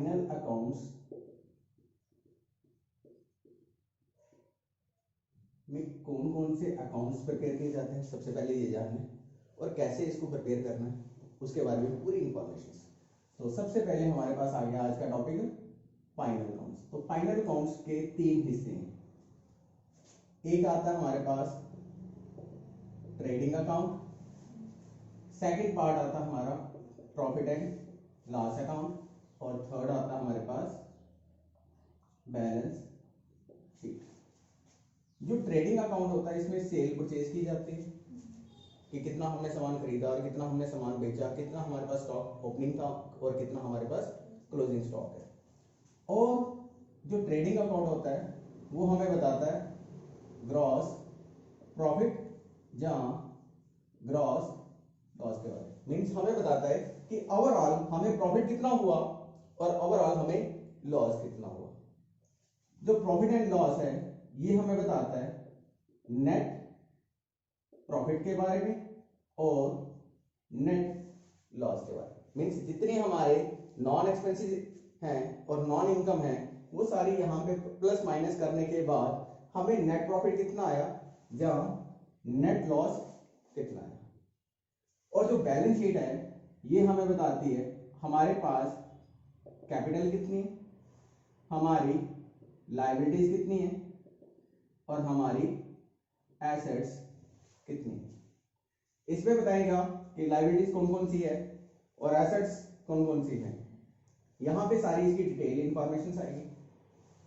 Final accounts में कौन कौन से अकाउंट्स प्रिपेयर किए जाते हैं, सबसे पहले ये जानना है, और कैसे इसको प्रिपेयर करना है उसके बारे में पूरी इंफॉर्मेशन। तो सबसे पहले हमारे पास आ गया आज का टॉपिक फाइनल अकाउंट्स। तो फाइनल अकाउंट्स के तीन हिस्से हैं। एक आता है हमारे पास ट्रेडिंग अकाउंट, सेकंड पार्ट आता है हमारा प्रॉफिट एंड लॉस अकाउंट, और थर्ड आता है हमारे पास बैलेंस शीट। जो ट्रेडिंग अकाउंट होता है इसमें सेल परचेज की जाती है कि कितना हमने सामान खरीदा और कितना हमने सामान बेचा, कितना हमारे पास स्टॉक ओपनिंग था और कितना हमारे पास क्लोजिंग स्टॉक है। और जो ट्रेडिंग अकाउंट होता है वो हमें बताता है ग्रॉस प्रॉफिट या ग्रॉस लॉस के बारे में। मींस हमें बताता है कि ओवरऑल हमें प्रॉफिट कितना हुआ और ओवरऑल हमें लॉस कितना हुआ। जो प्रॉफिट एंड लॉस है ये हमें बताता है नेट प्रॉफिट के बारे में और नेट लॉस के बारे में। मींस जितने हमारे नॉन एक्सपेंसेस हैं और नॉन इनकम है वो सारी यहाँ पे प्लस माइनस करने के बाद हमें नेट प्रॉफिट कितना आया या नेट लॉस कितना आया। और जो बैलेंस शीट है ये हमें बताती है हमारे पास कैपिटल कितनी है, हमारी लायबिलिटीज कितनी है और हमारी एसेट्स कितनी है। इसमें बताएगा कि लायबिलिटीज कौन कौन सी है और एसेट्स कौन कौन सी है। यहां पे सारी इसकी डिटेल इंफॉर्मेशन आएगी।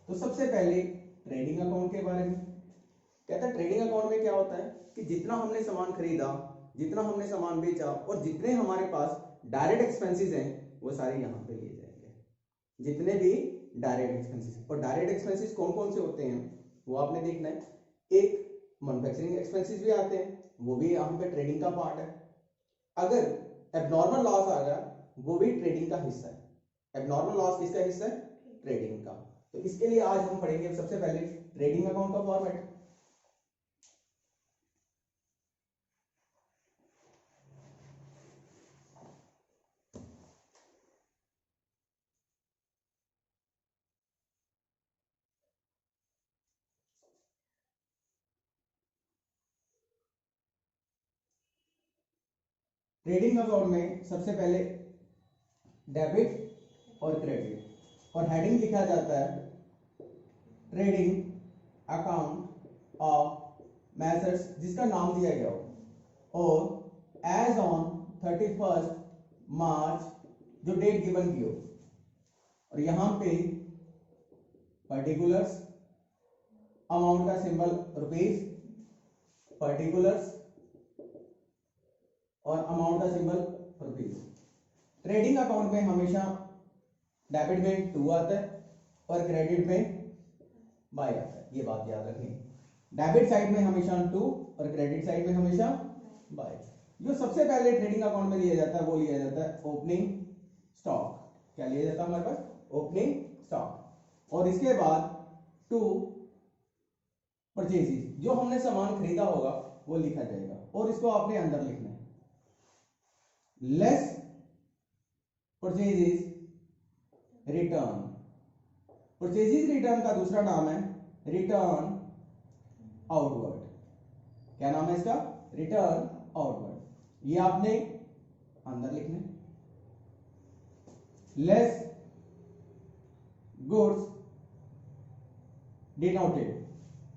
तो सबसे पहले ट्रेडिंग अकाउंट के बारे में कहता है। ट्रेडिंग अकाउंट में क्या होता है कि जितना हमने सामान खरीदा, जितना हमने सामान बेचा और जितने हमारे पास डायरेक्ट एक्सपेंसेस हैं वो सारे यहां पे लिए जाएंगे, जितने भी डायरेक्ट एक्सपेंसेस। और डायरेक्ट एक्सपेंसेस कौन कौन से होते हैं वो आपने देखना है। एक मैन्युफैक्चरिंग एक्सपेंसेस भी आते हैं, वो भी यहाँ पे ट्रेडिंग का पार्ट है। अगर एबनॉर्मल लॉस आ गया वो भी ट्रेडिंग का हिस्सा है। एबनॉर्मल लॉस किसका हिस्सा है? ट्रेडिंग का। तो इसके लिए आज हम पढ़ेंगे सबसे पहले ट्रेडिंग अकाउंट का फॉर्मेट। ट्रेडिंग अकाउंट में सबसे पहले डेबिट और क्रेडिट, और हेडिंग लिखा जाता है ट्रेडिंग अकाउंट ऑफ मैसर्स, जिसका नाम दिया गया हो, और एज ऑन 31 मार्च जो डेट गिवन की हो, और यहां पे पर्टिकुलर्स, अमाउंट का सिंबल रुपीज, पर्टिकुलर्स और अमाउंट का सिंबल रुपीज। ट्रेडिंग अकाउंट में हमेशा डेबिट में 2 आता है और क्रेडिट में बाय आता है, ये बात याद रखनी। डेबिट साइड में हमेशा 2 और क्रेडिट साइड में हमेशा बाय। जो सबसे पहले ट्रेडिंग अकाउंट में लिया जाता है वो लिया जाता है ओपनिंग स्टॉक। क्या लिया जाता है हमारे पास? Opening stock. और इसके बाद 2 परचेजेस, जो हमने सामान खरीदा होगा वो लिखा जाएगा, और इसको आपने अंदर लिखना है। Less purchases return. Purchases return का दूसरा नाम है रिटर्न आउटवर्ड। क्या नाम है इसका? Return outward. ये आपने अंदर लिखना है। लेस गुड्स डिनोटेड,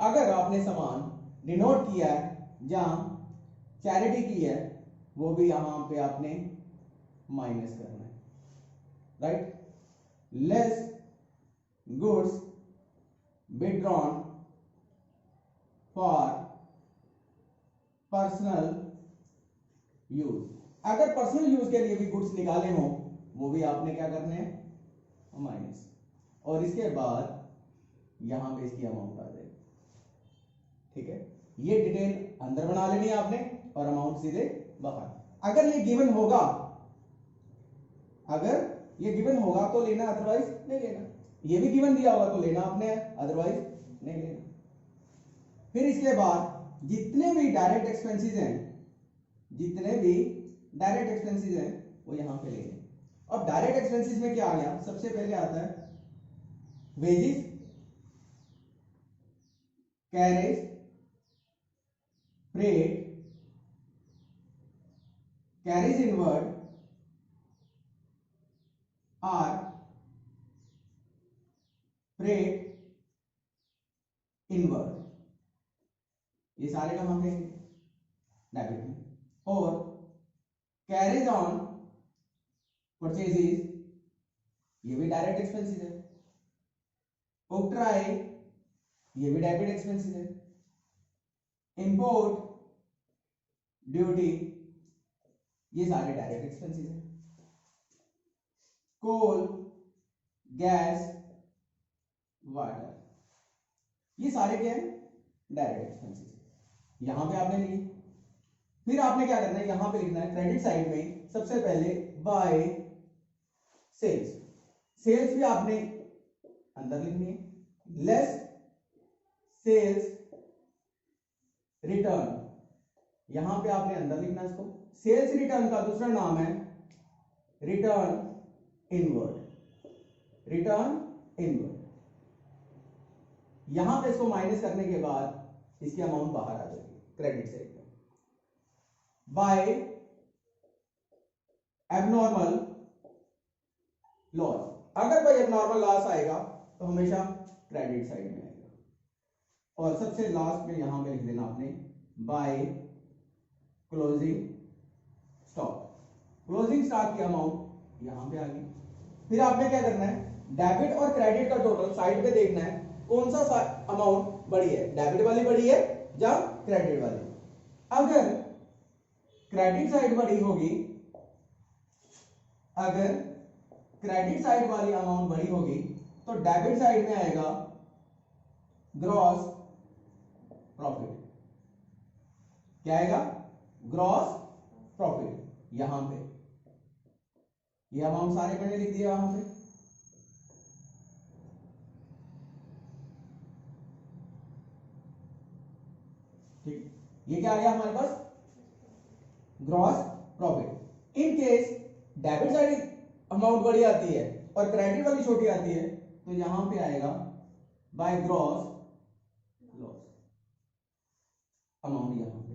अगर आपने सामान डिनोट किया है या चैरिटी की है वो भी यहां पे आपने माइनस करना है, right. Less goods withdrawn for personal use, अगर पर्सनल यूज के लिए भी गुड्स निकाले हो वो भी आपने क्या करने हैं? माइनस। और इसके बाद यहां पे इसकी अमाउंट आ जाएगी, ठीक है। ये डिटेल अंदर बना लेनी है आपने और अमाउंट सीधे बाहर। अगर ये गिवन होगा, अगर ये गिवन होगा तो लेना, अदरवाइज नहीं लेना। ये भी गिवन दिया होगा तो लेना आपने, अदरवाइज नहीं लेना। फिर इसके बाद जितने भी डायरेक्ट एक्सपेंसेस हैं, जितने भी डायरेक्ट एक्सपेंसेस हैं वो यहां पे लेने। अब डायरेक्ट एक्सपेंसेस में क्या आ गया, सबसे पहले आता है wages, carriage, freight, carriage inward, or, freight inward, ये सारे काम हम करेंगे डेबिट में। और कैरेज ऑन परचेजेस, ये भी डायरेक्ट एक्सपेंसेस है। ऑक्ट्राई, ये भी डेबिट एक्सपेंसेस है। इंपोर्ट ड्यूटी, ये सारे डायरेक्ट एक्सपेंसेस है। कोल, गैस, वाटर, ये सारे क्या है, डायरेक्ट एक्सपेंसेस है। यहां पे आपने लिए, फिर आपने क्या करना है, यहां पे लिखना है क्रेडिट साइड में सबसे पहले बाय सेल्स, सेल्स भी आपने अंदर लिखनी है, लेस सेल्स रिटर्न, यहां पे आपने अंदर लिखना है इसको। सेल्स रिटर्न का दूसरा नाम है रिटर्न इनवर्ड, रिटर्न इनवर्ड। यहां पे इसको माइनस करने के बाद इसकी अमाउंट बाहर आ जाएगी क्रेडिट साइड में। बाय एबनॉर्मल लॉस, अगर कोई एबनॉर्मल लॉस आएगा तो हमेशा क्रेडिट साइड में आएगा। और सबसे लास्ट में यहां पे लिख देना आपने by closing stock, closing stock की अमाउंट यहां पे आ गई। फिर आपने क्या करना है, डेबिट और क्रेडिट का टोटल साइड पे देखना है कौन सा अमाउंट बड़ी है, डेबिट वाली बड़ी है या क्रेडिट वाली। अगर क्रेडिट साइड बड़ी होगी, अगर क्रेडिट साइड वाली अमाउंट बड़ी होगी तो डेबिट साइड में आएगा ग्रॉस प्रॉफिट, क्या आएगा, ग्रॉस प्रॉफिट। यहां पे ये अमाउंट सारे मैंने लिख दिया यहां पे। ठीक, ये क्या आ गया हमारे पास, gross profit. In case debit side amount बड़ी आती है और क्रेडिट वाली छोटी आती है तो यहां पे आएगा बाय ग्रॉस लॉस अमाउंट। यहां पे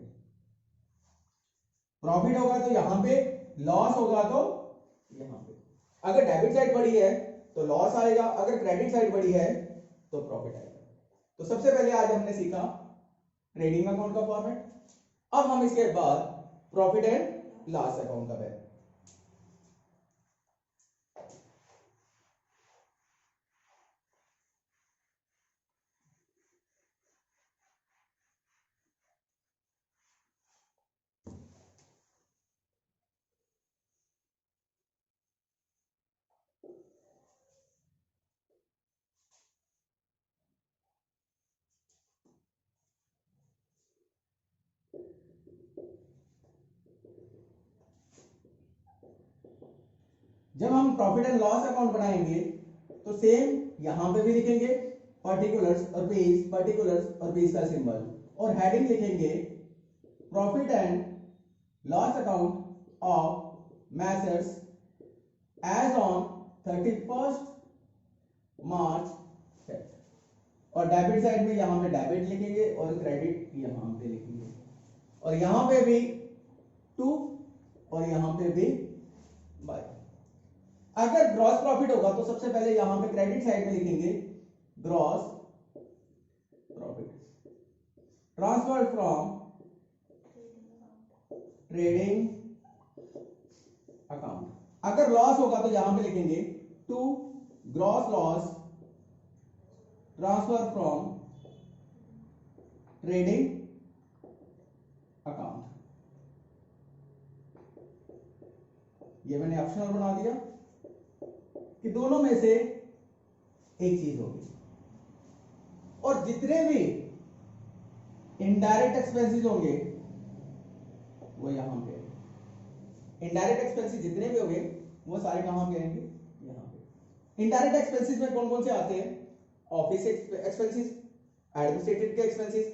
प्रॉफिट होगा तो यहां पे, लॉस होगा तो यहां पे। अगर डेबिट साइड बड़ी है तो लॉस आएगा, अगर क्रेडिट साइड बड़ी है तो प्रॉफिट आएगा। तो सबसे पहले आज हमने सीखा ट्रेडिंग अकाउंट का फॉर्मेट। अब हम इसके बाद प्रॉफिट एंड लॉस अकाउंट का बैठ। जब हम प्रॉफिट एंड लॉस अकाउंट बनाएंगे तो सेम यहां पे भी लिखेंगे पर्टिकुलर्स और पेज, पर्टिकुलर्स और पेज का सिंबल, और हेडिंग लिखेंगे profit and loss account of messrs as on 31st March. और डेबिट साइड में यहां पे डेबिट लिखेंगे और क्रेडिट यहां पे लिखेंगे, और यहां पे भी टू और यहां पे भी बाय। अगर ग्रॉस प्रॉफिट होगा तो सबसे पहले यहां पे क्रेडिट साइड में लिखेंगे gross profit transfer from trading account. अगर लॉस होगा तो यहां पे लिखेंगे to gross loss transfer from trading account. ये मैंने ऑप्शनल बना दिया कि दोनों में से एक चीज होगी। और जितने भी इनडायरेक्ट एक्सपेंसेस होंगे वो यहां पे, इनडायरेक्ट एक्सपेंसेस जितने भी होंगे वो सारे कहां पे आएंगे, यहां पे। इनडायरेक्ट एक्सपेंसेस में कौन कौन से आते हैं, ऑफिस एक्सपेंसेस, एडमिनिस्ट्रेटिव के expenses,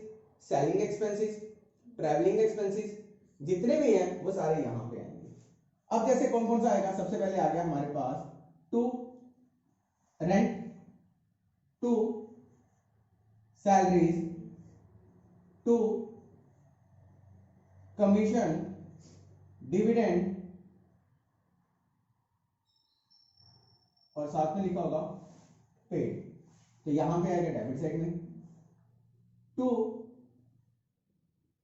selling expenses, travelling expenses, जितने भी हैं वो सारे यहां पे आएंगे। अब जैसे कौन कौन सा आएगा, सबसे पहले आ गया हमारे पास to rent, to salaries, to commission, dividend, और साथ में लिखा होगा पेड। तो यहां पे आएगा डेबिट साइड में to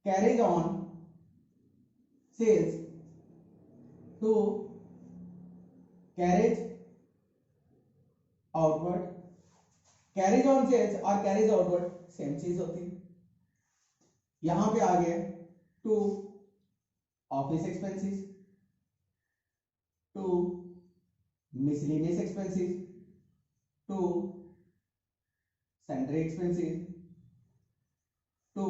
carriage on sales, to carriage outward. Carriage on sales और कैरेज आउटवर्ड सेम चीज होती है। यहां पे आ गया to office expenses, to miscellaneous expenses, to sundry expenses, to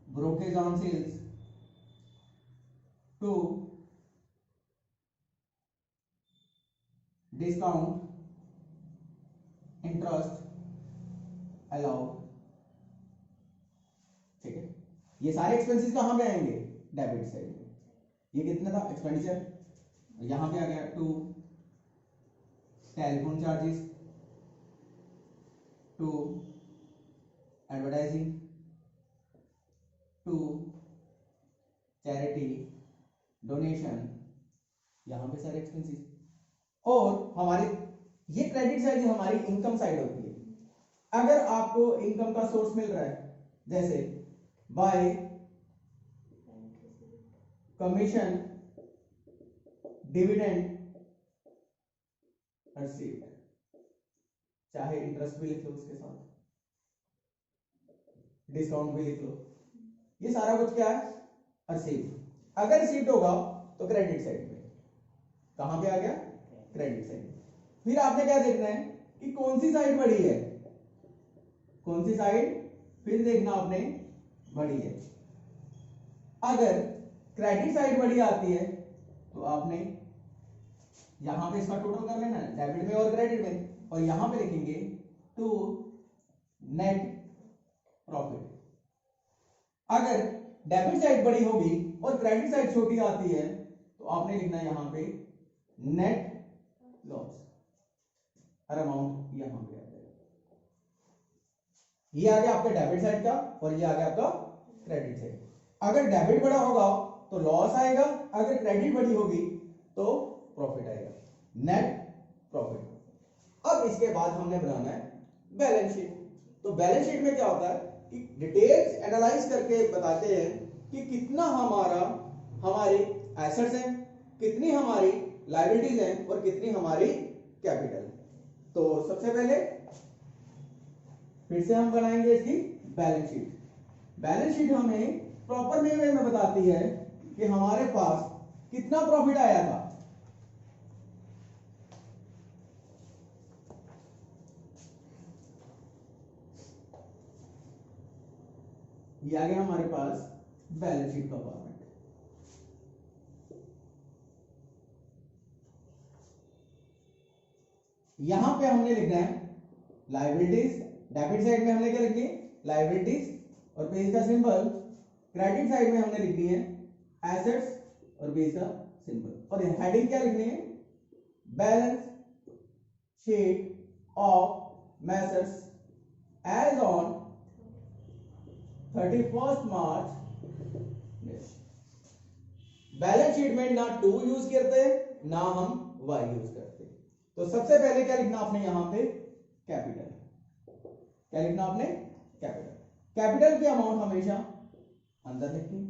brokerage on sales, to discount, interest allowed। ठीक है, ये सारे एक्सपेंसेस कहां पे आएंगे, डेबिट साइड में। ये कितना था एक्सपेंडिचर, यहां पे आ गया to telephone charges, to advertising, to charity donation, यहां पे सारे एक्सपेंसेस। और हमारे ये क्रेडिट साइड हमारी इनकम साइड होती है। अगर आपको इनकम का सोर्स मिल रहा है, जैसे बाय कमीशन, डिविडेंड, रिसीव्ड, चाहे इंटरेस्ट भी लिख लो उसके साथ, डिस्काउंट भी लिख लो, ये सारा कुछ क्या है, रिसीव्ड। अगर रिसीव्ड होगा तो क्रेडिट साइड में, कहां पे आ गया, क्रेडिट साइड। फिर आपने क्या देखना है कि कौन सी साइड बड़ी है, कौन सी साइड, फिर देखना आपने बड़ी है। अगर क्रेडिट साइड बड़ी आती है तो आपने यहां पे इसका टोटल कर लेना है, डेबिट में और क्रेडिट में, और यहां पे लिखेंगे टू नेट प्रॉफिट। अगर डेबिट साइड बड़ी होगी और क्रेडिट साइड छोटी आती है तो आपने लिखना है यहां पे नेट लॉस, हर अमाउंट यहां पे आ जाएगा। ये आ गया आपका डेबिट साइड का और ये आ गया आपका क्रेडिट साइड। अगर डेबिट बड़ा होगा तो लॉस आएगा, अगर क्रेडिट बड़ी होगी तो प्रॉफिट आएगा, नेट प्रॉफिट। अब इसके बाद हमने बनाना है बैलेंस शीट। तो बैलेंस शीट में क्या होता है कि डिटेल्स एनालाइज करके बताते हैं कि कितना हमारे एसेट्स हैं, कितनी हमारी लायबिलिटीज हैं और कितनी हमारी कैपिटल। तो सबसे पहले फिर से हम बनाएंगे इसकी बैलेंस शीट। बैलेंस शीट हमें प्रॉपर वे में बताती है कि हमारे पास कितना प्रॉफिट आया था। ये आ गया हमारे पास बैलेंस शीट का फॉर्मेट। यहां पे हमने लिखना है लायबिलिटीज, डेबिट साइड में हमने क्या लिखनी है, लायबिलिटीज और पेज का सिंबल। क्रेडिट साइड में हमने लिखनी है एसेट्स और पेज का सिंबल। और हेडिंग क्या लिखनी है, balance sheet of messrs as on 31st March. Balance sheet में ना टू यूज करते ना हम वाई यूज करते। तो सबसे पहले क्या लिखना आपने यहां पे, कैपिटल। क्या लिखना आपने, कैपिटल। कैपिटल की अमाउंट हमेशा अंदर लिखनी।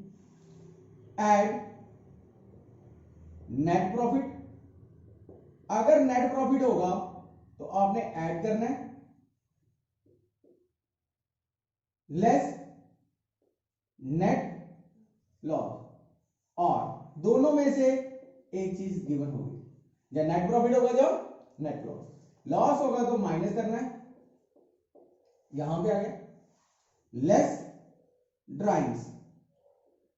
Add net profit. अगर नेट प्रॉफिट होगा तो आपने ऐड करना है लेस नेट लॉस, और दोनों में से एक चीज गिवन होगी, या नेट प्रॉफिट होगा जो नेट लॉस, लॉस होगा तो माइनस करना है। यहां पे आ गया लेस ड्राइंग्स।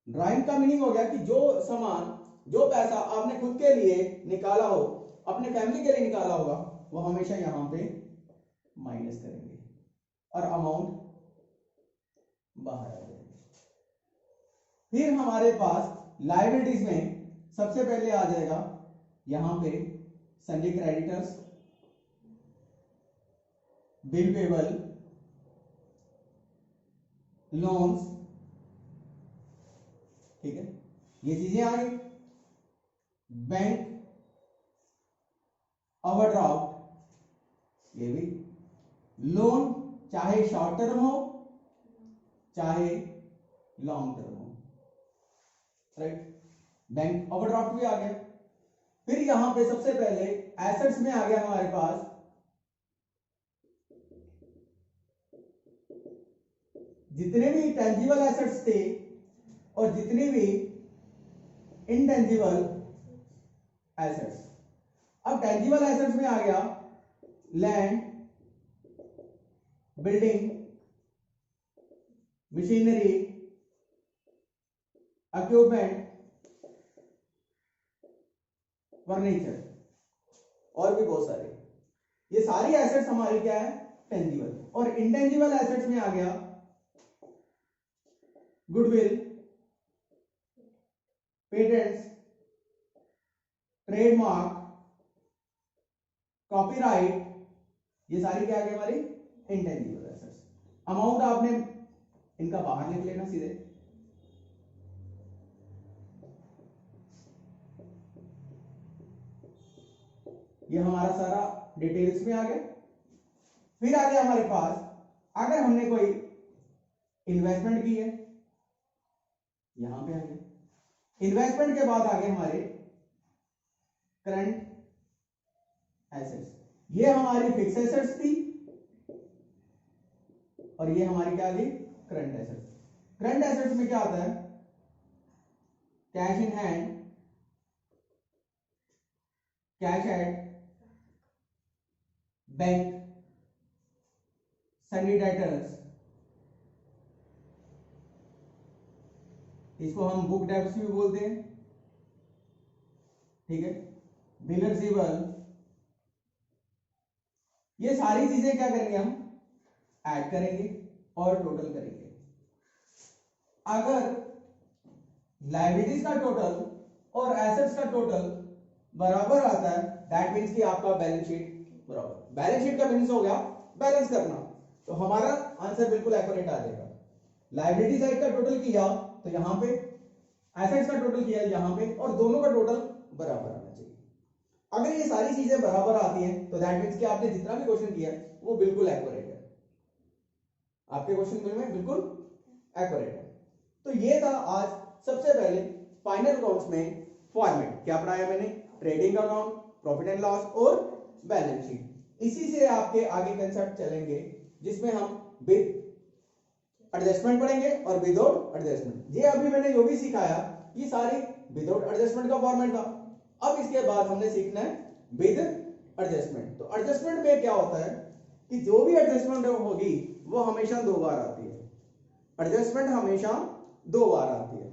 ड्राइंग का मीनिंग हो गया कि जो सामान, जो पैसा आपने खुद के लिए निकाला हो, अपने फैमिली के लिए निकाला होगा, वो हमेशा यहां पे माइनस करेंगे और अमाउंट बाहर आ जाएगी। फिर हमारे पास लायबिलिटीज में सबसे पहले आ जाएगा यहां पे सन्डी क्रेडिटर्स, बिल पेबल, लोन्स, ठीक है, ये चीजें आ गई। बैंक ओवरड्राफ्ट, ये भी लोन, चाहे शॉर्ट टर्म हो चाहे लॉन्ग टर्म हो, राइट। बैंक ओवरड्राफ्ट भी आ गया। फिर यहां पे सबसे पहले एसेट्स में आ गया हमारे पास जितने भी टेंजिबल एसेट्स थे और जितने भी इनटेंजिबल एसेट्स। अब टेंजिबल एसेट्स में आ गया land, building, machinery, equipment, furniture और भी बहुत सारे। ये सारी एसेट्स हमारी क्या है, टेंजिबल। और इंटेंजिबल एसेट्स में आ गया गुडविल, पेटेंट्स, ट्रेडमार्क, कॉपीराइट, ये सारी क्या आ गई हमारी इंटेंजिबल एसेट्स। अमाउंट आपने इनका बाहर लिख लेना सीधे। ये हमारा सारा डिटेल्स में आ गया। फिर आ गया हमारे पास अगर हमने कोई इन्वेस्टमेंट की है, यहां पे आ गया इन्वेस्टमेंट के बाद आ गए हमारे करंट एसेट्स। ये हमारी फिक्स एसेट्स थी और ये हमारी क्या आ गई करंट एसेट्स। करंट एसेट्स में क्या आता है, cash in hand, cash at bank, सन्डी debtors, इसको हम बुक डेब्ट्स भी बोलते हैं, ठीक है, बिल रिसीवेबल। ये सारी चीजें क्या करेंगे हम ऐड करेंगे और टोटल करेंगे। अगर लायबिलिटीज का टोटल और एसेट्स का टोटल बराबर आता है, दैट मींस कि आपका बैलेंस शीट बराबर। बैलेंस शीट का मींस हो गया बैलेंस करना, तो हमारा आंसर बिल्कुल एक्यूरेट आ जाएगा। लायबिलिटी साइड का टोटल किया तो यहां पे, एसेट्स का टोटल किया यहां पे, और दोनों का टोटल बराबर आना चाहिए। अगर ये सारी चीजें बराबर आती हैं तो दैट मींस कि आपने जितना भी क्वेश्चन किया वो बिल्कुल एक्यूरेट है, आपके क्वेश्चन में बिल्कुल एक्यूरेट है। तो ये था आज सबसे पहले फाइनल अकाउंट्स में फॉर्मेट। क्या पढ़ाया मैंने, trading account, profit and loss और बैलेंस शीट। इसी से आपके आगे कंसेप्ट चलेंगे जिसमें हम विद एडजस्टमेंट पढ़ेंगे और विदाउट एडजस्टमेंट। ये अभी मैंने जो भी सिखाया ये सारी विदाउट एडजस्टमेंट का फॉर्मेट था। अब इसके बाद हमने सीखना है विद एडजस्टमेंट। तो एडजस्टमेंट में क्या होता है कि जो भी एडजस्टमेंट होगी वो हमेशा दो बार आती है। एडजस्टमेंट हमेशा दो बार आती है।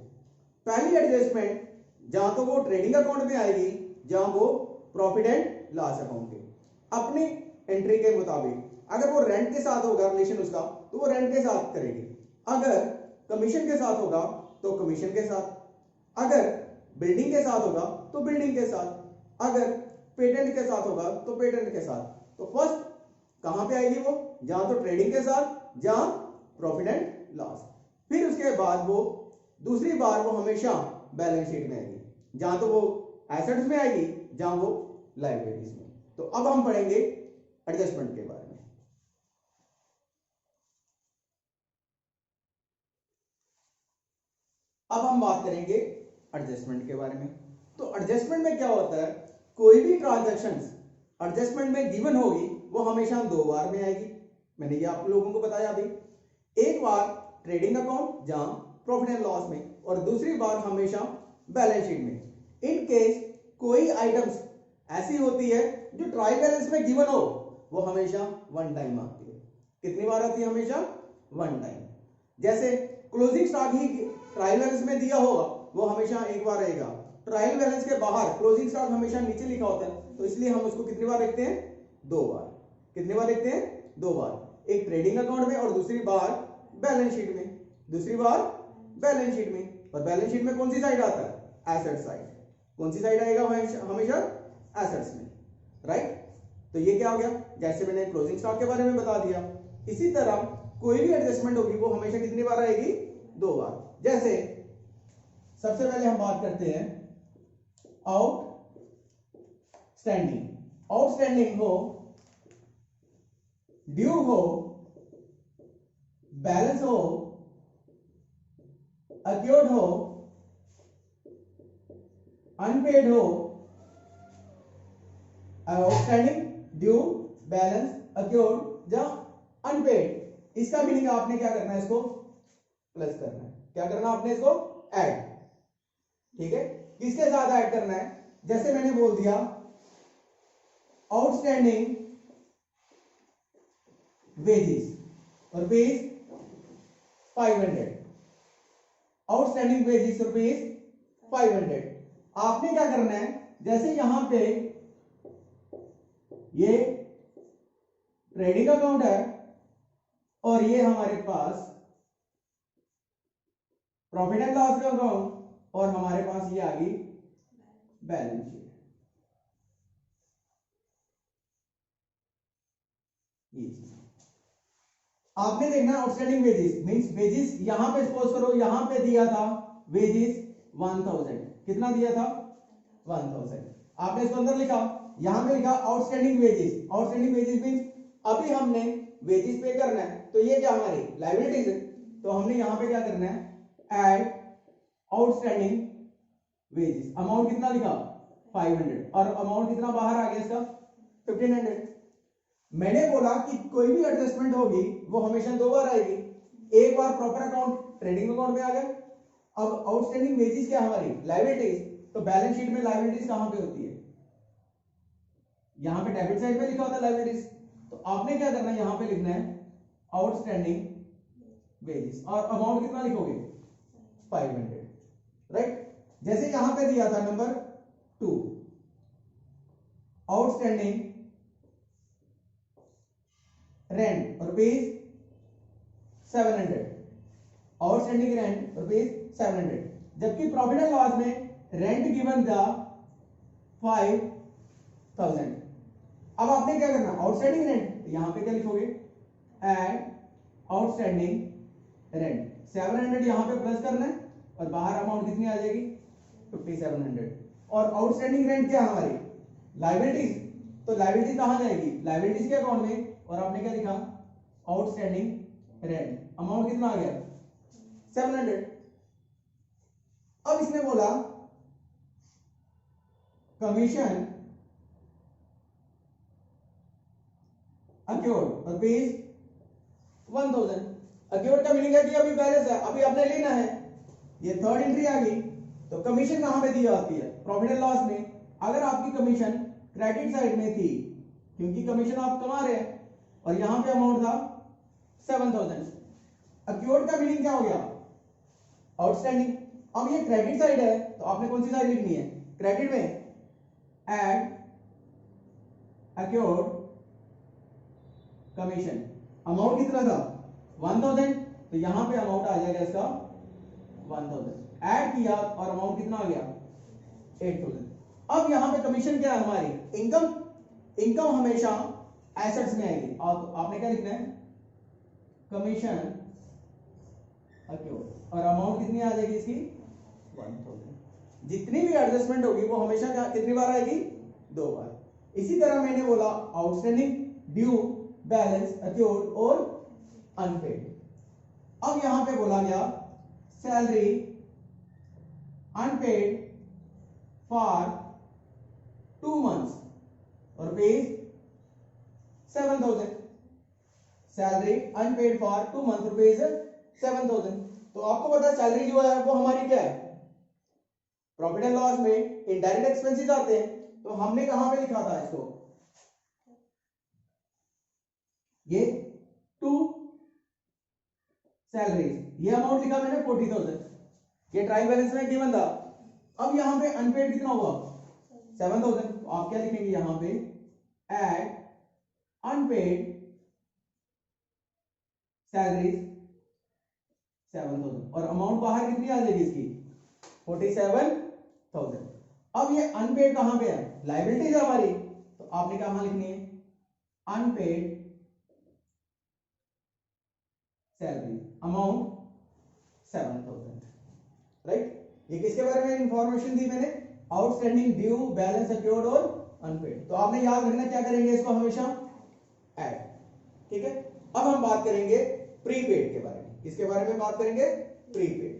पहली एडजस्टमेंट जहां तो वो ट्रेडिंग अकाउंट में आएगी, जहां वो प्रॉफिट एंड लॉस अकाउंट में अपनी एंट्री के मुताबिक। अगर वो रेंट के साथ होगा रिलेशन उसका तो वो रेंट के साथ करेगी, अगर कमीशन के साथ होगा तो कमीशन के साथ, अगर बिल्डिंग के साथ होगा तो बिल्डिंग के साथ, अगर पेटेंट के साथ होगा तो पेटेंट के साथ। तो फर्स्ट कहां पे आएगी वो, जहां तो ट्रेडिंग के साथ, जहां प्रॉफिट एंड लॉस। फिर उसके बाद वो दूसरी बार वो हमेशा बैलेंस शीट में आएगी, जहां तो वो एसेट्स में आएगी, जहां वो लायबिलिटीज में। तो अब हम पढ़ेंगे एडजस्टमेंट के बारे में। अब हम बात करेंगे एडजस्टमेंट के बारे में। तो एडजस्टमेंट में क्या होता है, कोई भी ट्रांजैक्शंस एडजस्टमेंट में गिवन होगी वो हमेशा दो बार में आएगी। मैंने ये आप लोगों को बताया अभी, एक बार ट्रेडिंग अकाउंट जहां प्रॉफिट एंड लॉस में, और दूसरी बार हमेशा बैलेंस शीट में। इन केस कोई आइटम्स ऐसी होती है जो ट्रायल बैलेंस में गिवन हो वो हमेशा वन टाइम आती है। कितनी बार आती है, हमेशा वन टाइम। जैसे क्लोजिंग स्टॉक ही ट्रायल बैलेंस में दिया होगा वो हमेशा एक बार रहेगा, ट्रायल बैलेंस के बाहर क्लोजिंग स्टॉक हमेशा नीचे लिखा होता है, तो इसलिए हम उसको कितनी बार लिखते हैं, दो बार। कितनी बार लिखते हैं, दो बार। एक ट्रेडिंग अकाउंट में और दूसरी बार बैलेंस शीट में, दूसरी बार बैलेंस शीट में। और बैलेंस शीट में कौन सी साइड आता है, एसेट साइड। कौन सी साइड आएगा हमेशा, एसेट्स में, राइट। तो ये क्या हो गया, जैसे मैंने क्लोजिंग स्टॉक के बारे में बता दिया, इसी तरह कोई भी एडजस्टमेंट होगी वो हमेशा कितनी बार आएगी, 2 बार। जैसे सबसे पहले हम बात करते हैं आउटस्टैंडिंग। आउटस्टैंडिंग हो, ड्यू हो, बैलेंस हो, अक्योर्ड हो, अनपेड हो, आउटस्टैंडिंग, ड्यू, बैलेंस, अक्योर्ड या अनपेड, इसका मीनिंग आपने क्या करना है, इसको प्लस करना है। क्या करना आपने, इसको ऐड, ठीक है। किसके साथ ऐड करना है, जैसे मैंने बोल दिया outstanding wages rupees 500, outstanding wages rupees 500। आपने क्या करना है, जैसे यहां पे ये ट्रेडिंग अकाउंट है और ये हमारे पास प्रॉफिट एंड लॉस का अकाउंट और हमारे पास ये आ गई बैलेंस शीट। आपने देखना आउटस्टैंडिंग वेजेस मींस वेजेस, यहां पे सपोज करो यहां पे दिया था वेजेस 1000, कितना दिया था 1000, आपने इसको अंदर लिखा, यहां पे लिखा outstanding wages. Outstanding wages means अभी हमने वेजेस पे करना है, तो ये क्या हमारी लायबिलिटीज है, तो हमने यहां पे क्या करना है, ऐड आउटस्टैंडिंग वेजेस। अमाउंट कितना लिखा 500 और अमाउंट कितना बाहर आ गया इसका 1500। मैंने बोला कि कोई भी एडजस्टमेंट होगी वो हमेशा 2 बार आएगी, एक बार प्रॉपर अकाउंट ट्रेडिंग अकाउंट में आ गया, अब आउटस्टैंडिंग वेजेस क्या हमारी लायबिलिटीज, तो बैलेंस शीट में लायबिलिटीज कहां पे होती है, यहां पे डेबिट साइड में लिखा होता है लायबिलिटीज, तो आपने क्या करना है, यहां पे लिखना है आउटस्टैंडिंग वेजेस और अमाउंट कितना लिखोगे 500, राइट। जैसे यहां पे दिया था number 2 outstanding rent rupees 700, outstanding rent rupees 700, जबकि प्रॉफिट एंड लॉस में रेंट गिवन था 5000। अब आपने क्या करना, आउटस्टैंडिंग रेंट, यहां पे क्या लिखोगे, एड आउटस्टैंडिंग रेंट 700 यहां पे प्लस करना है और बाहर अमाउंट कितनी आ जाएगी 5700। और आउटस्टैंडिंग रेंट क्या हमारी लायबिलिटीज, तो लायबिलिटीज कहां जाएगी, लायबिलिटीज के अकाउंट में, और आपने क्या लिखा आउटस्टैंडिंग रेंट, अमाउंट कितना आ गया 700। अब इसने बोला कमीशन अक्योर्ड रुपीज 1000। अक्योर्ड का मीनिंग है कि अभी बैलेंस है, अभी आपने लेना है, ये थर्ड एंट्री आ गई, तो कमीशन कहां पे दी जाती है, प्रॉफिट एंड लॉस में। अगर आपकी कमीशन क्रेडिट साइड में थी, क्योंकि कमीशन आप कमा रहे हैं, और यहां पे अमाउंट था 7000, अक्योर्ड का मीनिंग क्या हो गया आउटस्टैंडिंग। अब ये क्रेडिट साइड है, तो आपने कौन सी साइड लिखनी है, क्रेडिट में एड अक्योर्ड कमीशन, अमाउंट कितना था 1000, तो यहां पे अमाउंट आ जाएगा इसका 1000, ऐड किया और अमाउंट कितना आ गया 8000। अब यहां पे कमीशन क्या है हमारी इनकम, इनकम हमेशा एसेट्स में आएगी, और आपने क्या लिखना है कमीशन अक्योर्ड और अमाउंट कितनी आ जाएगी इसकी 1000। जितनी भी एडजस्टमेंट होगी वो हमेशा कितनी बार आएगी 2 बार। इसी तरह मैंने बोला आउटस्टैंडिंग, ड्यू, बैलेंस, अक्योर्ड और अनपेड। अब यहां पे बोला गया salary unpaid for 2 months rupees 7000, salary unpaid for 2 months rupees 7000। तो आपको पता है सैलरी जो है वो हमारी क्या है, प्रॉफिट एंड लॉस में इनडायरेक्ट एक्सपेंसेस आते हैं, तो हमने कहां पे लिखा था इसको, ये 2 सैलरीज, ये अमाउंट लिखा मैंने 40000, ये ट्रायल बैलेंस में गिवन था। अब यहां पे अनपेड कितना हुआ 7000, तो आप क्या लिखेंगे यहां पे एड अनपेड सैलरीज 47,000 और अमाउंट बाहर कितनी आ जाएगी इसकी 47,000। अब ये अनपेड कहां पे है, लाइबिलिटीज है हमारी, तो आपने कहां लिखनी है अनपेड सैलरी अमाउंट 7,000, राइट। ये किसके बारे में इंफॉर्मेशन दी मैंने, आउटस्टैंडिंग ड्यू बैलेंस अक्योर्ड और अनपेड। तो आपने याद रखना क्या करेंगे इसको हमेशा ऐड, ठीक है। अब हम बात करेंगे प्रीपेड के बारे में, किसके बारे में बात करेंगे, prepaid.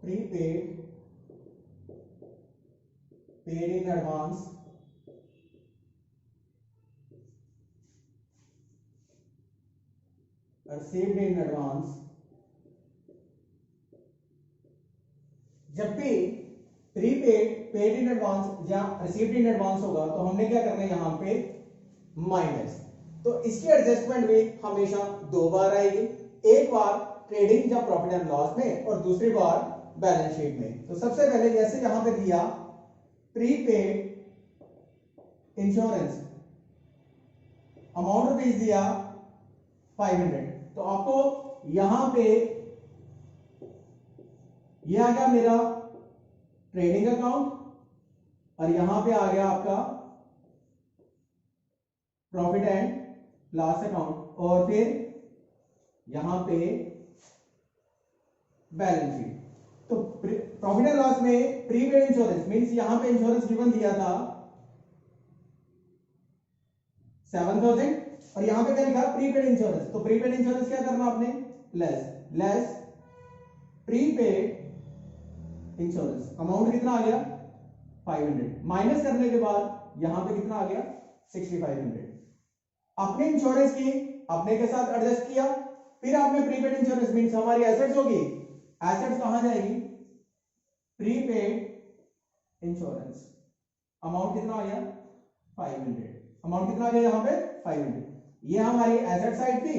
Prepaid paid in advance received in advance। जब भी प्रीपेड पेड इन एडवांस या रिसीव्ड इन एडवांस होगा तो हमने क्या करना है यहां पे माइनस। तो इसकी एडजस्टमेंट भी हमेशा दो बार आएगी, एक बार ट्रेडिंग या प्रॉफिट एंड लॉस में और दूसरी बार बैलेंस शीट में। तो सबसे पहले जैसे यहां पे दिया प्रीपेड इंश्योरेंस अमाउंट रुपीज दिया 500, तो आपको यहां पे यह आ गया मेरा ट्रेडिंग अकाउंट और यहां पे आ गया आपका प्रॉफिट एंड लॉस अकाउंट और फिर यहां पे बैलेंस शीट। तो प्रॉफिट एंड लॉस में प्रीपेड इंश्योरेंस मींस यहां पे इंश्योरेंस गिवन दिया था 7,000 और यहां पे क्या लिखा प्रीपेड इंश्योरेंस। तो प्रीपेड इंश्योरेंस क्या करना आपने, लेस प्रीपेड इंश्योरेंस अमाउंट कितना आ गया 500 माइनस करने के बाद यहां पे कितना आ गया 6500। अपने इंश्योरेंस की अपने के साथ एडजस्ट किया, फिर आपने प्रीपेड इंश्योरेंस मींस हमारी एसेट्स होगी, एसेट्स कहां जाएगी प्रीपेड इंश्योरेंस अमाउंट कितना आ गया 500। अमाउंट कितना आ गया यहां पे 500। ये हमारी एसेट साइड थी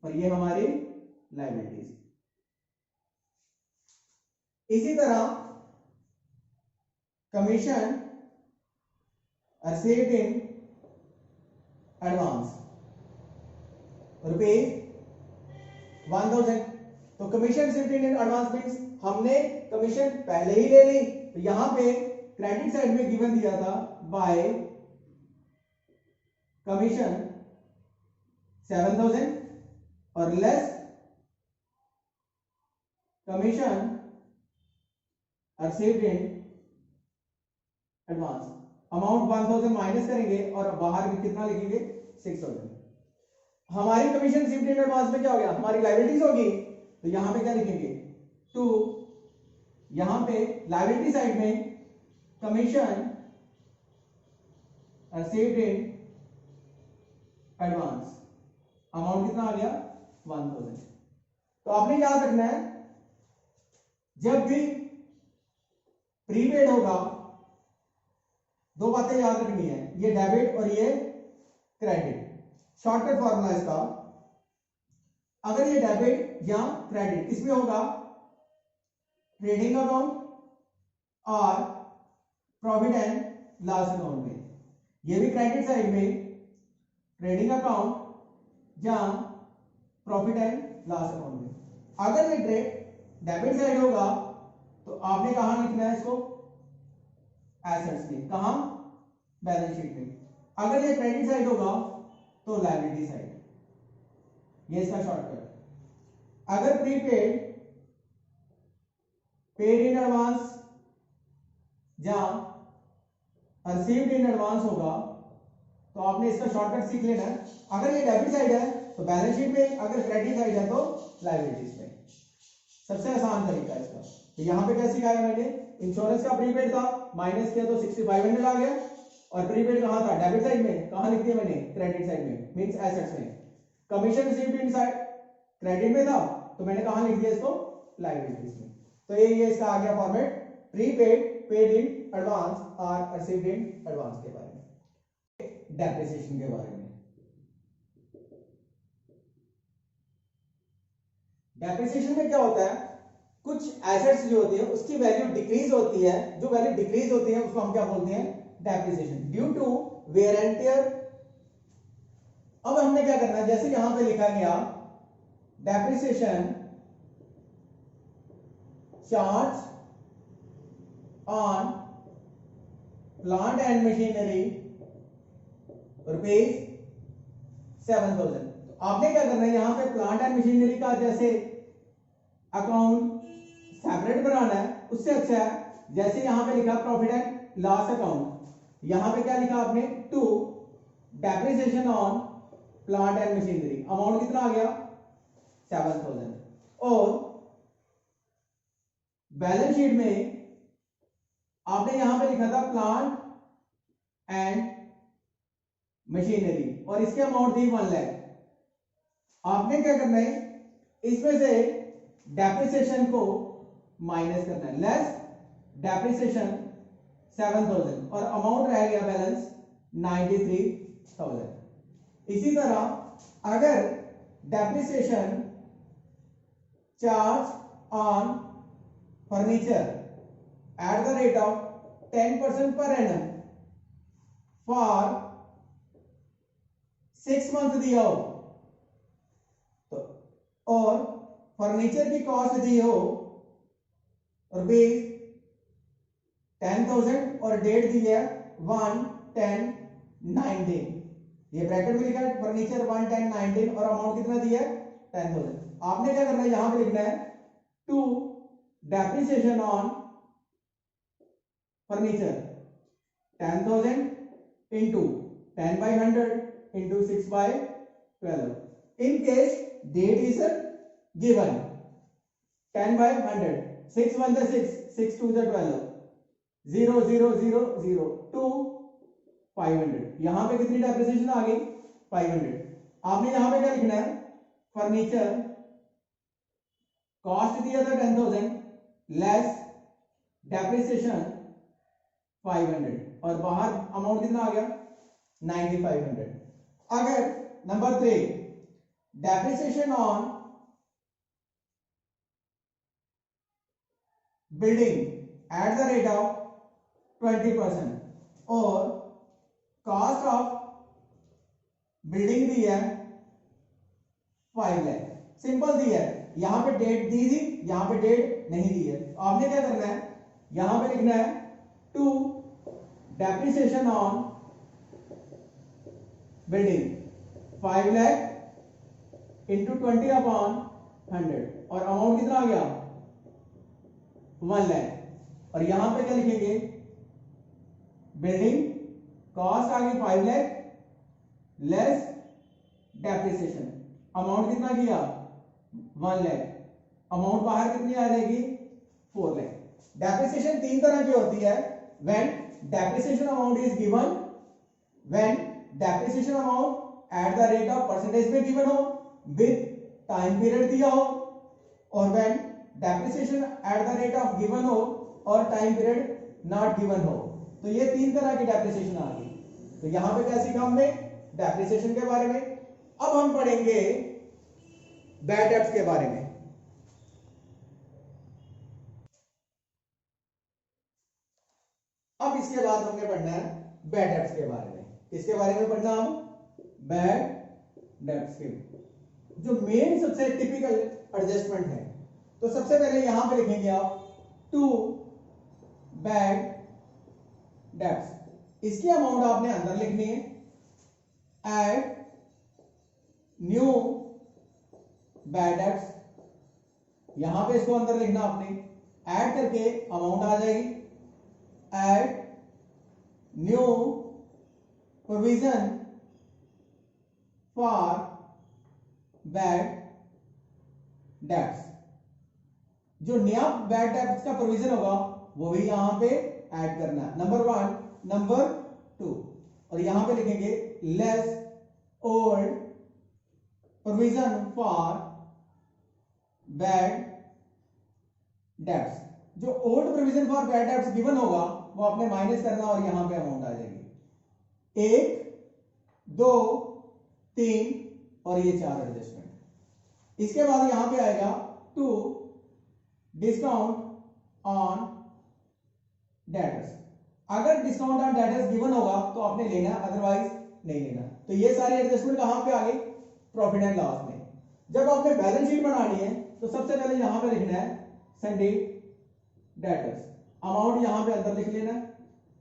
और ये हमारी लायबिलिटीज। इसी तरह commission received in advance rupees 1000। तो commission received in advance means हमने कमीशन पहले ही ले ली, तो यहां पे क्रेडिट साइड में गिवन दिया था बाय कमीशन 7,000 और less commission received in advance amount 1000 minus करेंगे और बाहर भी कितना लिखेंगे 6,000। हमारी कमीशन रिसीव्ड इन एडवांस में क्या हो गया हमारी लायबिलिटीज होगी, तो यहां पे क्या लिखेंगे टू, यहां पे लायबिलिटी साइड में commission received in advance amount कितना आ गया 1000। तो आपने याद रखना है जब भी प्रीपेड होगा दो बातें याद रखनी है, ये डेबिट और ये क्रेडिट। शॉर्टकट फॉर्मूला इसका, अगर ये डेबिट या क्रेडिट किसमें होगा ट्रेडिंग अकाउंट और प्रॉफिट एंड लॉस अकाउंट में, ये भी क्रेडिट साइड में ट्रेडिंग अकाउंट या प्रॉफिट एंड लॉस अकाउंट में। अगर ये डेबिट साइड होगा तो आपने कहां लिखना है इसको एसेट्स में, कहां बैलेंस शीट में। अगर ये क्रेडिट साइड होगा तो लायबिलिटी साइड, ये इसका शॉर्टकट। अगर प्रीपेड पेड इन एडवांस या रिसीव्ड इन एडवांस होगा तो आपने इसका शॉर्टकट सीख लेना है। अगर ये डेबिट साइड है तो बैलेंस शीट में, अगर क्रेडिट साइड है तो लायबिलिटीज में। सबसे आसान तरीका इसका। तो यहां पे क्या सिखाया मैंने, इंश्योरेंस का प्रीपेड था माइनस किया तो 6500 आ गया और प्रीपेड कहां था डेबिट साइड में, कहां लिख दिया मैंने क्रेडिट साइड में मींस एसेट्स में। Commission received in side credit में था तो मैंने कहां लिख दिया इसको लायबिलिटीज में। तो ये इसका आ गया format prepaid paid in advance और रिसीव्ड इन एडवांस के बारे में। डेप्रिसिएशन के बारे में, डेप्रिसिएशन में क्या होता है कुछ एसेट्स जो होती है उसकी वैल्यू डिक्रीज होती है, जो वैल्यू डिक्रीज होती है उसको हम क्या बोलते हैं depreciation due to wear and tear. अब हमने क्या करना है जैसे यहां पे लिखा गया depreciation charge on plant and machinery rupees 7,000। तो आपने क्या करना है, यहां पे प्लांट एंड मशीनरी का जैसे अकाउंट सेपरेट बनाना है, उससे अच्छा है जैसे यहां पे लिखा प्रॉफिट एंड लॉस अकाउंट, यहां पे क्या लिखा आपने, to depreciation on plant and machinery, amount कितना आ गया 7,000। और बैलेंस शीट में आपने यहां पे लिखा था प्लांट एंड मशीनरी और इसके अमाउंट थी 1 लाख। आपने क्या करना है, इसमें से डेप्रिसिएशन को माइनस करना है, लेस डेप्रिसिएशन 7,000 और अमाउंट रह गया बैलेंस 93,000। इसी तरह अगर depreciation charge on furniture at the rate of 10% per annum for 6 month दिया हो, तो और फर्नीचर की कॉस्ट दी हो रुपीज 10,000 और डेट दी है 1/10/19, ये ब्रैकेट में लिखा है फर्नीचर 1/10/19 और अमाउंट कितना दिया है 10,000। आपने क्या करना है, यहां पे लिखना है to depreciation on furniture 10,000 into 10/100 into 6/12 in case date is given 10/100, 6 1 6, 6 2 12, 0 0 0 0 2 500। यहां पे कितनी डेप्रिसिएशन आ गई 500। आपने यहां पे क्या लिखना है, फर्नीचर कॉस्ट दिया था 10,000 लेस डेप्रिसिएशन 500 और बाहर अमाउंट कितना आ गया 9500। अगर number 3 depreciation on building at the rate of 20% और कॉस्ट ऑफ बिल्डिंग दी है 5 लाख, सिंपल दी है, यहां पे डेट दी थी, यहां पे डेट नहीं दी है। तो आपने क्या करना है, यहां पे लिखना है to depreciation on building 5 lakh into 20/100 और अमाउंट कितना आ गया 1 लाख। और यहां पे क्या लिखेंगे, बिल्डिंग कॉस्ट आ गई 5 लाख लेस डेप्रिसिएशन, अमाउंट कितना किया 1 लाख, अमाउंट बाहर कितनी आ जाएगी 4 लाख। डेप्रिसिएशन 3 तरह की होती है, when depreciation amount is given, when depreciation amount at the rate of percentage में गिवन हो विद टाइम पीरियड दिया हो, और when depreciation at the rate of given हो और टाइम पीरियड नॉट गिवन हो। तो ये 3 तरह की डेप्रिसिएशन आ गई। तो यहां पे क्या सीखा हमने डेप्रिसिएशन के बारे में। अब हम पढ़ेंगे बैड डेब्ट्स के बारे में। अब इसके बाद हमने पढ़ना है बैड डेब्ट्स के बारे में। किसके बारे में पढ़ना, हम बैड डेब्ट्स के, जो मेन सबसे टिपिकल एडजस्टमेंट है। तो सबसे पहले यहां पे लिखेंगे आप टू बैड डेब्ट्स, इसकी अमाउंट आपने अंदर लिखनी है, एड न्यू बैड डेब्ट्स, यहां पे इसको अंदर लिखना आपने, ऐड करके अमाउंट आ जाएगी, add new provision for bad debts, जो नया बैड डेब्ट्स का प्रोविजन होगा वो भी यहां पे ऐड करना है, नंबर 1, नंबर 2, और यहां पे लिखेंगे less old provision for bad debts, जो old provision for bad debts given होगा वो आपने माइनस करना और यहां पे अमाउंट आ जाएगी 1 2 3 और ये 4 एडजस्टमेंट। इसके बाद यहां पे आएगा टू डिस्काउंट ऑन डेटर्स, अगर डिस्काउंट ऑन डेटर्स गिवन होगा तो आपने लेना, अदरवाइज नहीं लेना। तो ये सारी एडजस्टमेंट कहां पे आ गई, प्रॉफिट एंड लॉस में। जब आपने बैलेंस शीट बनानी है तो सबसे पहले यहां पे लिखना है सन्डी डेटर्स, अमाउंट यहां पे अंदर लिख लेना,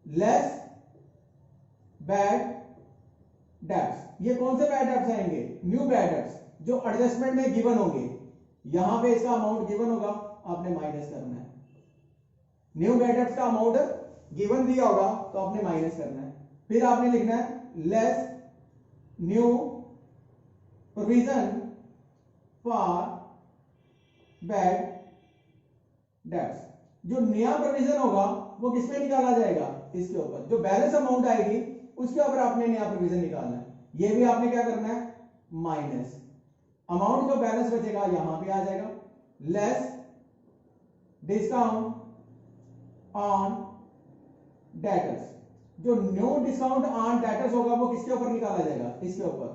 लेस बैड डेब्ट्स। ये कौन से बैड डेब्ट्स आएंगे? न्यू बैड डेब्ट्स, जो एडजस्टमेंट में गिवन होंगे। यहां पे इसका अमाउंट गिवन होगा, आपने माइनस करना है। न्यू बैड डेब्ट्स का अमाउंट गिवन दिया होगा तो आपने माइनस करना है। फिर आपने लिखना है less new provision for bad debts. जो नया प्रोविजन होगा वो किस पे निकाला जाएगा? इसके ऊपर। जो बैलेंस अमाउंट आएगी उसके ऊपर आपने नया प्रोविजन निकालना है। ये भी आपने क्या करना है? माइनस अमाउंट, जो बैलेंस बचेगा यहां पे आ जाएगा, लेस डिस्काउंट ऑन डेटर्स। जो न्यू डिस्काउंट ऑन डेटर्स होगा वो किसके ऊपर निकाला जाएगा? इसके ऊपर।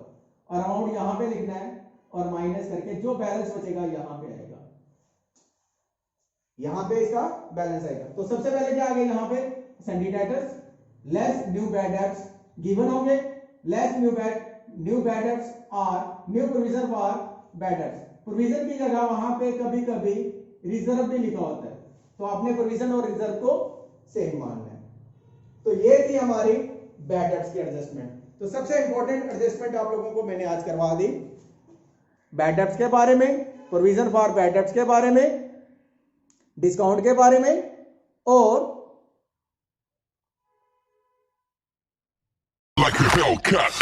और अमाउंट यहां पे लिखना है और माइनस करके जो बैलेंस बचेगा यहां पे आएगा, यहां पे इसका बैलेंस आएगा। तो सबसे पहले क्या आ गया यहां पे? सन्डी debtors, less new bad debts given होंगे, लेस न्यू बैड डेब्ट्स और new provision for bad debts. Provision की जगह वहां पे कभी कभी रिजर्व भी लिखा होता है, तो आपने प्रोविजन और रिजर्व को सेम मानना है। तो ये थी हमारी बैड डेब्ट्स की एडजस्टमेंट। तो सबसे इंपॉर्टेंट एडजस्टमेंट आप लोगों को मैंने आज करवा दी, बैड डेब्ट्स के बारे में, प्रोविजन फॉर बैड डेब्ट्स के बारे में, डिस्काउंट के बारे में, और like a Hellcat.